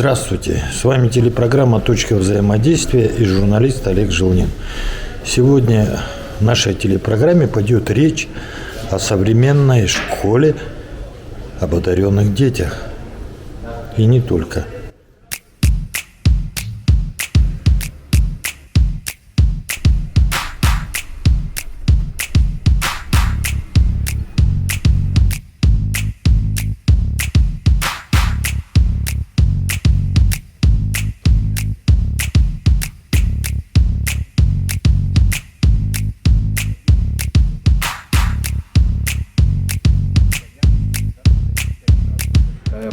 Здравствуйте, с вами телепрограмма «Точка взаимодействия» и журналист Олег Жилнин. Сегодня в нашей телепрограмме пойдет речь о современной школе, об одаренных детях. И не только.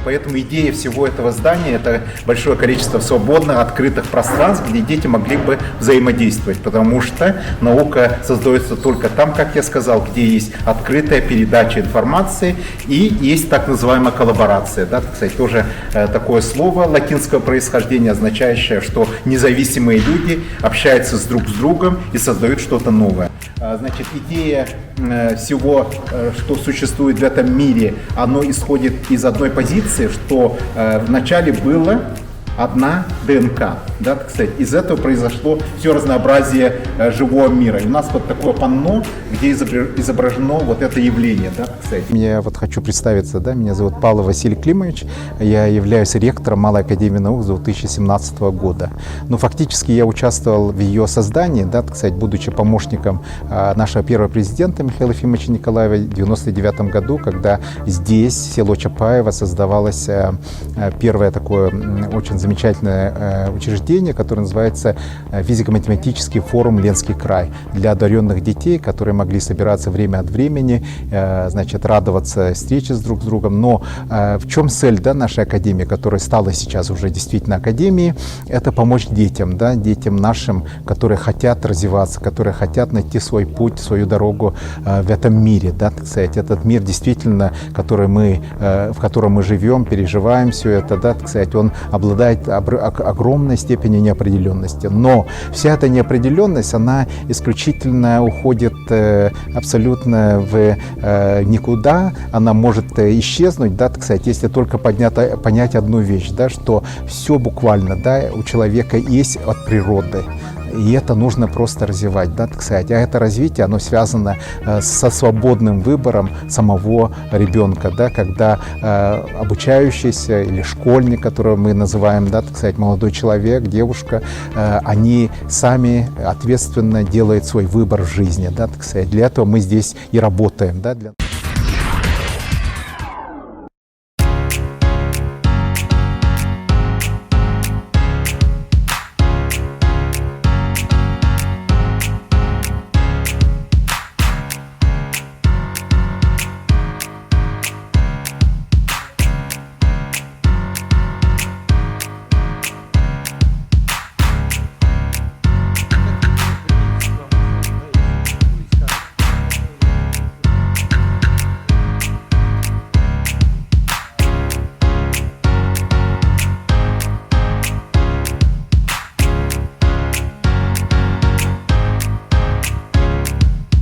Поэтому идея всего этого здания – это большое количество свободно открытых пространств, где дети могли бы взаимодействовать, потому что наука создается только там, как я сказал, где есть открытая передача информации и есть так называемая коллаборация. Да, кстати, тоже такое слово латинского происхождения, означающее, что независимые люди общаются друг с другом и создают что-то новое. Значит, идея всего, что существует в этом мире, оно исходит из одной позиции, что вначале было одна ДНК. Да, кстати, из этого произошло все разнообразие живого мира. И у нас вот такое панно, где изображено вот это явление. Да, кстати. Я вот хочу представиться. Да, меня зовут Павел Василий Климович. Я являюсь ректором Малой академии наук с 2017 года. Но фактически я участвовал в ее создании, да, кстати, будучи помощником нашего первого президента Михаила Ефимовича Николаева в 1999 году, когда здесь, село Чапаево, создавалось первое такое очень замечательное учреждение, которое называется физико-математический форум «Ленский край» для одаренных детей, которые могли собираться время от времени, значит, радоваться встрече друг с другом. Но в чем цель, да, нашей академии, которая стала сейчас уже действительно академией, это помочь детям, да, детям нашим, которые хотят развиваться, которые хотят найти свой путь, свою дорогу в этом мире. Да, кстати, этот мир действительно, в котором мы живем, переживаем все это, да, кстати, он обладает огромной степенью неопределенности. Но вся эта неопределенность, она исключительно уходит абсолютно в никуда. Она может исчезнуть, да, кстати, если только понять одну вещь, да, что все буквально, да, у человека есть от природы. И это нужно просто развивать, да, кстати. А это развитие, оно связано со свободным выбором самого ребенка, да, когда обучающийся или школьник, которого мы называем, да, кстати, молодой человек, девушка, они сами ответственно делают свой выбор в жизни, да, кстати. Для этого мы здесь и работаем, да,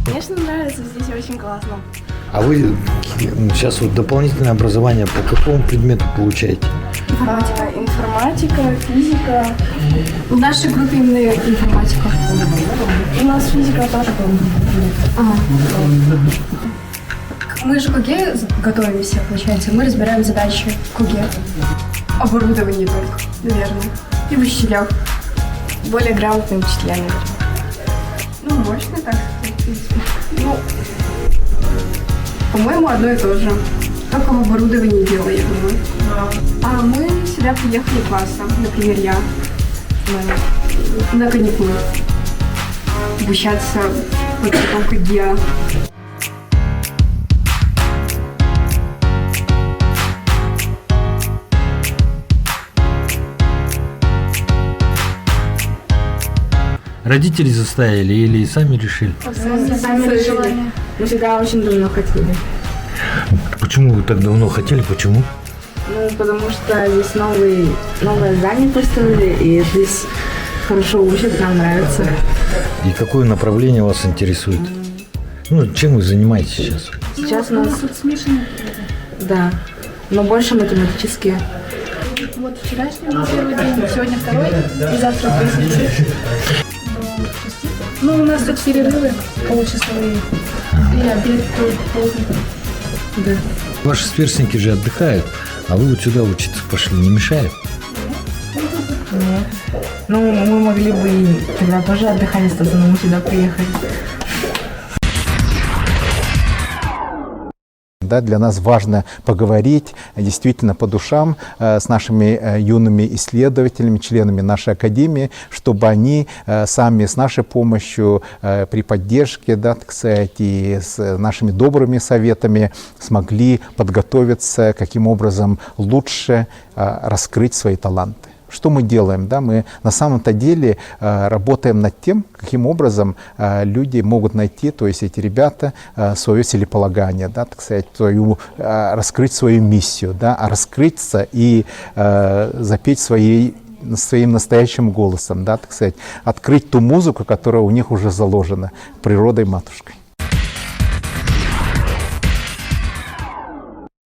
Конечно, нравится, здесь очень классно. А вы сейчас вот дополнительное образование по какому предмету получаете? Информатика, физика. В нашей группе именно информатика. У нас физика тоже была. Мы же к КГ готовимся, получается. Мы разбираем задачи в КГ. Оборудование только, наверное. И в учителях. Более грамотные учителя, наверное. Ну, мощно так, в принципе. Ну, по-моему, одно и то же. Только в оборудовании дело, я думаю. А мы сюда приехали классом, например, я на каникулы. Обучаться по такому КГ. Родители заставили или сами решили? Сами решили. Мы всегда очень давно хотели. Почему вы так давно хотели? Почему? Ну, потому что здесь новое здание построили, и здесь хорошо учат, нам нравится. И какое направление вас интересует? Ну, чем вы занимаетесь сейчас? Сейчас у нас... Да, но больше математические. Вот вчерашний был первый день, сегодня второй, и завтра третий. До 6. Ну, у нас тут перерывы получасовые, и обед поздний. Да. Ваши сверстники же отдыхают, а вы вот сюда учиться пошли, не мешает? Нет. Ну, мы могли бы и тогда тоже отдыхать, но мы сюда приехали. Да, для нас важно поговорить действительно по душам с нашими юными исследователями, членами нашей академии, чтобы они сами с нашей помощью, при поддержке, да, так сказать, и с нашими добрыми советами смогли подготовиться, каким образом лучше раскрыть свои таланты. Что мы делаем? Да? Мы на самом-то деле работаем над тем, каким образом люди могут найти, то есть эти ребята, свое целеполагание, да, так сказать, раскрыть свою миссию, да, раскрыться и запеть своим настоящим голосом, да, так сказать, открыть ту музыку, которая у них уже заложена природой матушкой.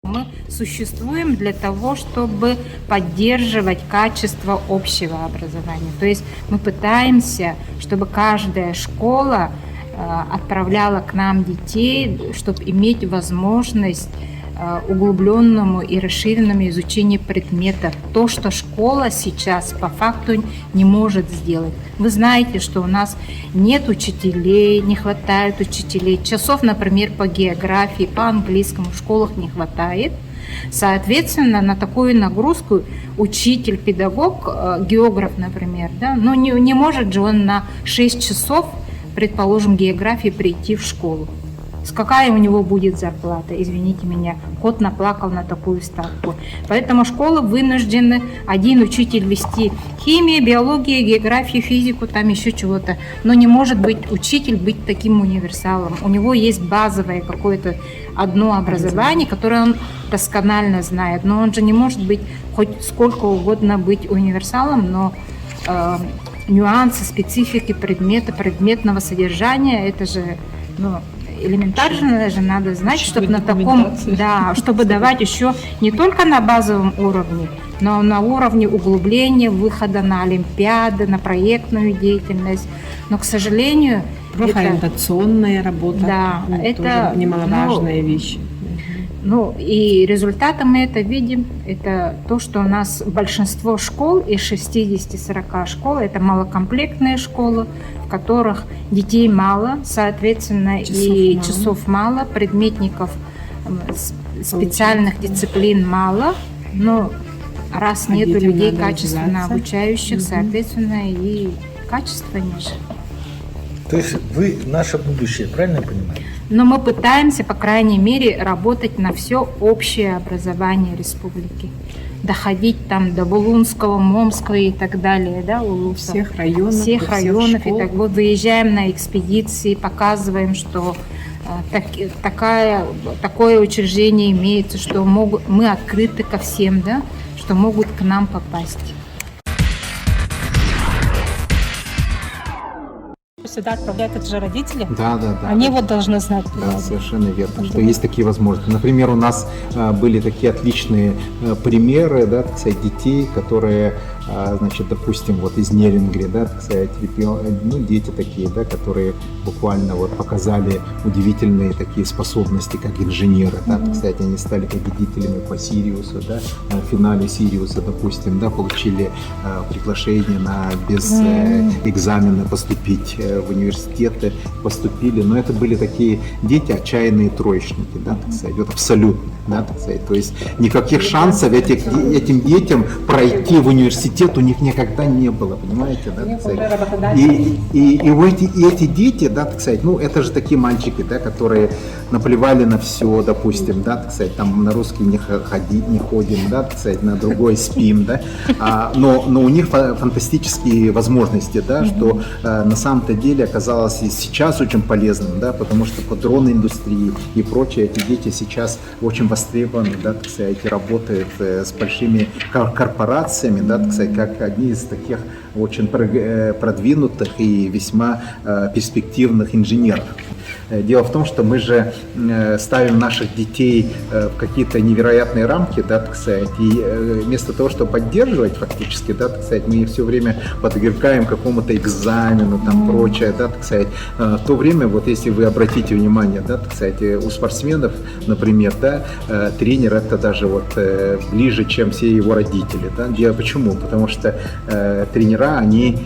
Мы существуем для того, чтобы поддерживать качество общего образования. То есть мы пытаемся, чтобы каждая школа отправляла к нам детей, чтобы иметь возможность углубленному и расширенному изучению предметов. То, что школа сейчас по факту не может сделать. Вы знаете, что у нас нет учителей, не хватает учителей. Часов, например, по географии, по английскому в школах не хватает. Соответственно, на такую нагрузку учитель, педагог, географ, например, да, но не может же он на 6 часов, предположим, географии прийти в школу. Какая у него будет зарплата? Извините меня, кот наплакал на такую ставку. Поэтому школы вынуждены один учитель вести химию, биологию, географию, физику, там еще чего-то. Но не может быть учитель быть таким универсалом. У него есть базовое какое-то одно образование, которое он досконально знает. Но он же не может быть хоть сколько угодно быть универсалом, но нюансы, специфики предмета, предметного содержания, это же, элементарно же надо знать, чтобы на таком, да, чтобы давать еще не только на базовом уровне, но на уровне углубления, выхода на олимпиады, на проектную деятельность. Но, к сожалению, ориентационная работа, да, это немаловажная вещь. И результатом мы это видим, это то, что у нас большинство школ из 60-40 школ, это малокомплектные школы, в которых детей мало, соответственно, часов мало, предметников, специальных дисциплин мало, но раз нет людей качественно обучающих, соответственно, и качества ниже. То есть вы наше будущее, правильно я понимаю? Но мы пытаемся, по крайней мере, работать на все общее образование республики. Доходить там до Булунского, Момского и так далее, да, Улуса. Всех районов. Всех районов. И так вот выезжаем на экспедиции, показываем, что такое учреждение имеется, что мы открыты ко всем, да, что могут к нам попасть. Сюда отправляют, это же родители. Да. Они вот должны знать. Да, совершенно верно, что есть такие возможности. Например, у нас были такие отличные примеры, да, так сказать, детей, которые, значит, допустим, вот из Нерюнгри, да, так сказать, дети такие, да, которые буквально вот показали удивительные такие способности, как инженеры, да, так сказать, они стали победителями по Сириусу, да, в финале Сириуса, допустим, да, получили приглашение без экзамена поступить в университеты, поступили, но это были такие дети, отчаянные троечники, да, так сказать, вот абсолютно, да, так сказать, то есть никаких шансов этим детям пройти в университет у них никогда не было, понимаете, да, так сказать. И эти дети, да, так сказать, это же такие мальчики, да, которые наплевали на все, допустим, да, так сказать, там на русский не ходим, да, так сказать, на другой спим, да, но у них фантастические возможности, да, что на самом-то деле оказалось и сейчас очень полезным, да, потому что по дронной индустрии и прочее эти дети сейчас очень востребованы, да, так сказать, и работают с большими корпорациями, да, так сказать, как одни из таких очень продвинутых и весьма перспективных инженеров. Дело в том, что мы же ставим наших детей в какие-то невероятные рамки, да, так сказать, и вместо того, чтобы поддерживать фактически, да, так сказать, мы их все время подвергаем какому-то экзамену, там, прочее, да, так сказать. В то время, вот если вы обратите внимание, да, так сказать, у спортсменов, например, да, тренер это даже вот ближе, чем все его родители, да. Почему? Потому что тренера, они,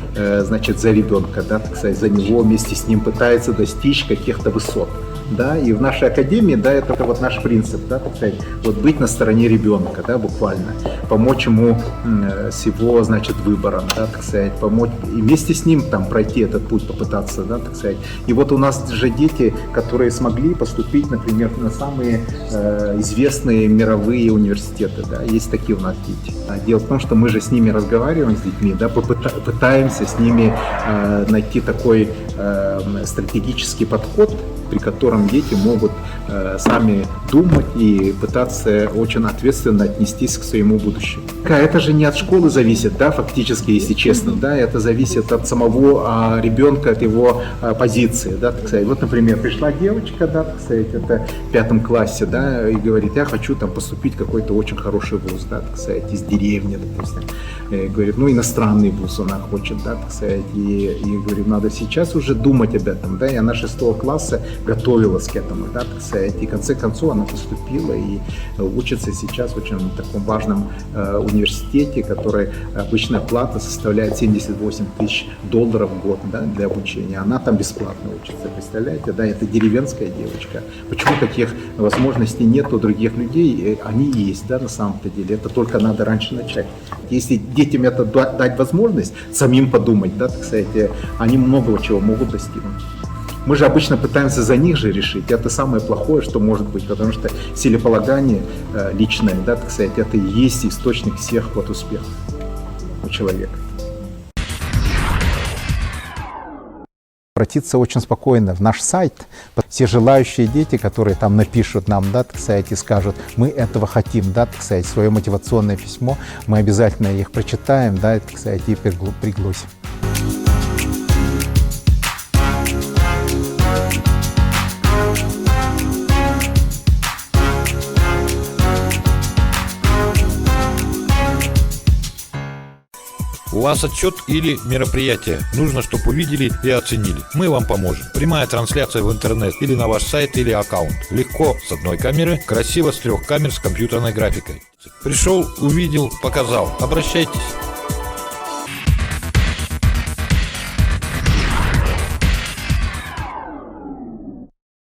значит, за ребенка, да, так сказать, за него вместе с ним пытаются достичь каких-то высот. Да, и в нашей академии, да, это вот наш принцип, да, так сказать, вот быть на стороне ребенка, да, буквально, помочь ему с его, значит, выбором, да, так сказать, помочь и вместе с ним там пройти этот путь, попытаться, да, так сказать. И вот у нас же дети, которые смогли поступить, например, на самые известные мировые университеты, да, есть такие у нас дети. Дело в том, что мы же с ними разговариваем, с детьми, да, пытаемся с ними найти такой стратегический подход, при котором дети могут сами думать и пытаться очень ответственно отнестись к своему будущему. Это же не от школы зависит, да, фактически, если честно, да, это зависит от самого ребенка, от его позиции, да, так сказать. Вот, например, пришла девочка, да, так сказать, это в 5 классе, да, и говорит, я хочу там поступить в какой-то очень хороший вуз, да, так сказать, из деревни, допустим. И говорит, ну, иностранный вуз она хочет, да, так сказать, и говорит, надо сейчас уже думать об этом, да, и она 6 класса готовилась к этому, да, так сказать, и в конце концов она поступила и учится сейчас в очень таком важном университете, который обычная плата составляет $78 тысяч в год, да, для обучения. Она там бесплатно учится, представляете, да, это деревенская девочка. Почему таких возможностей нет у других людей? Они есть, да, на самом-то деле, это только надо раньше начать. Если детям это дать возможность самим подумать, да, так сказать, они многого чего могут достигнуть. Мы же обычно пытаемся за них же решить. Это самое плохое, что может быть, потому что целеполагание личное, да, так сказать, это и есть источник всех вот успехов у человека. Обратиться очень спокойно в наш сайт. Все желающие дети, которые там напишут нам, да, так сказать, и скажут, мы этого хотим, да, так сказать, свое мотивационное письмо, мы обязательно их прочитаем, да, так сказать, и пригласим. У вас отчет или мероприятие. Нужно, чтобы увидели и оценили. Мы вам поможем. Прямая трансляция в интернет или на ваш сайт или аккаунт. Легко с одной камеры, красиво с 3 камер с компьютерной графикой. Пришел, увидел, показал. Обращайтесь.